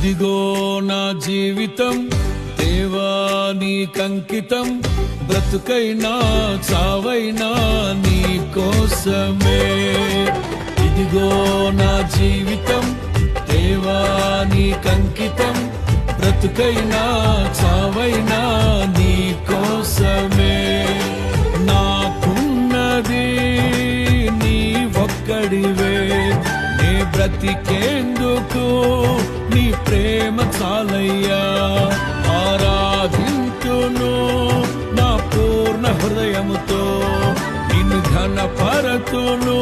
ఇదిగో నా జీవితం దేవా నీకంకితం, బ్రతుకైనా చావైనా నీ కోసమే. ఇదిగో నా జీవితం దేవా నీకంకితం, బ్రతుకైనా చావైనా నీ కోసమే. నాకున్నది నీ ఒక్కడివే, నే బ్రతికేందుకు నీ ప్రేమ చాలయ్యా. ఆరాధింతును నా పూర్ణ హృదయముతో, నిన్ను ఘనపరతును